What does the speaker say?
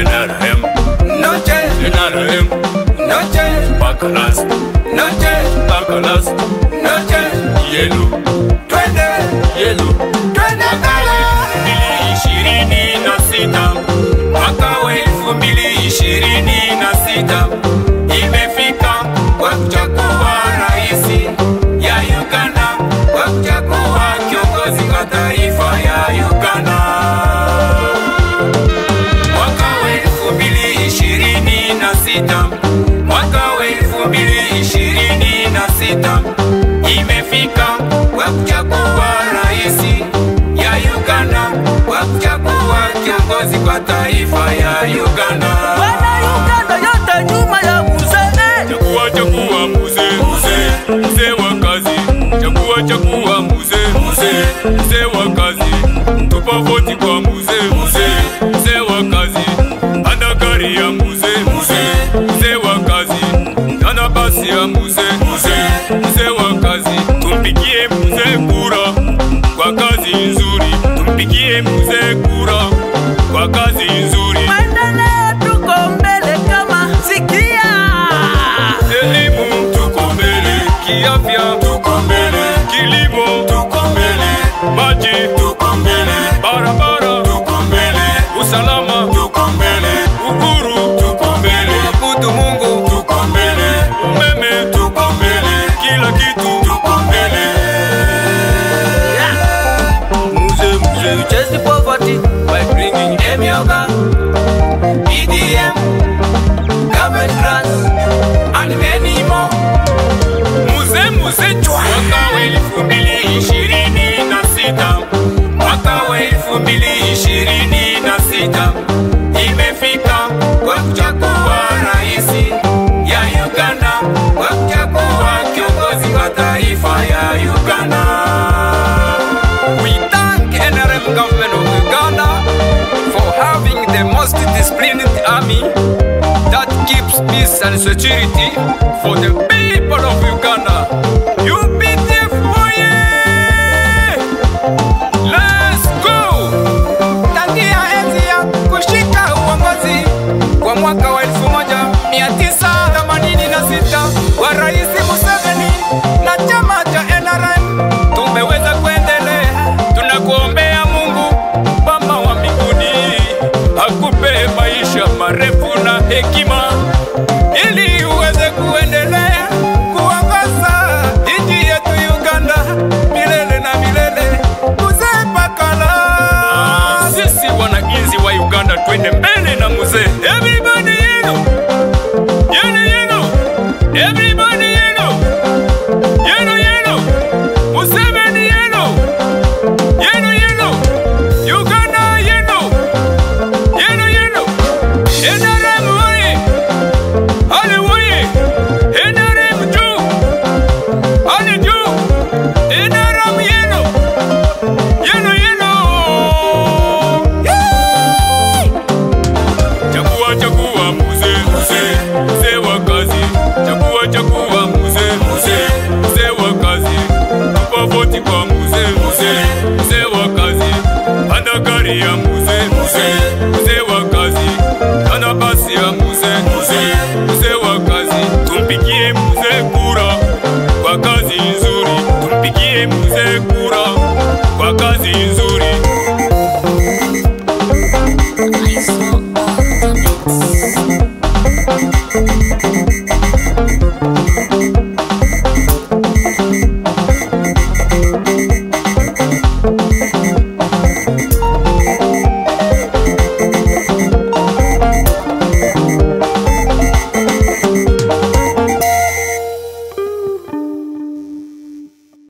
NRM, no change. NRM, no change. Bakalas, no change. Bakalas, no change. Yellow, twende. Yellow, twende kala. 2026 mwaka wa 2026 imefika kwa kuchagua rais ya Uganda, kwa kuchagua kiongozi wa taifa ya Uganda. Mwaka wa 2026, mwaka wa 2026 imefika kwa kuchagua rais ya Uganda, kwa kuchagua kiongozi kwa taifa ya Uganda. Wana Uganda yote nyuma ya mzee. Chagua mzee, mzee wa kazi. Chagua mzee wa kazi. Tupa voti kwa mzee wa kazi. Panda gari ya mzee wa kazi. Tana basi ya mzee wa kazi. Tumpigie mzee kura kwa kazi nzuri. Tumpigie mzee kura kwa kazi nzuri. Maendeleo tuko mbele kama sikia. Elimu tuko mbele, kiafya tuko mbele, kilimo tuko mbele, maji tuko mbele, barabara tuko mbele, usalama tuko mbele, uhuru tuko mbele, kuabudu Mungu tuko mbele, umeme tuko mbele, kila kitu tuko mbele. Mzee chase poverty by bringing Emioga, EDM, government grants and many more. Mzee chwa. Mwaka wa 2026, mwaka wa 2026 imefika kwa kuchagua rais ya Uganda, kwa kuchagua kiongozi wa taifa ya Uganda. We thank NRM government of Uganda for having the most disciplined army that keeps peace and security for the people of Uganda. UPDF oye! Let's go! Tangia enzi ya kushika uongozi kwa mwaka wa 1986 wa Rais Museveni na chama cha NRM Tumeweza kuendelea, tunakuombea Mungu Baba wa mbinguni akupe maisha marefu na hekima ili uweze kuendelea kuongoza nchi yetu Uganda milele na milele. Mzee Bakalas, sisi wananchi wa Uganda twende mbele na mzee. Everybody you know. Everybody you know. Museveni you know. Uganda you know. NRM oye. Ale oye. NRM juu. Ale juu. NRM you know. Chagua mzee wa kazi. Chagua mzee wa kazi. Tupa voti kwa mzee wa kazi. Panda gari ya mzee wa kazi. Tana basi ya mzee wa kazi. Tumpigie mzee kura kwa kazi nzuri. Tumpigie mzee kura kwa kazi nzuri. I saw all the mix.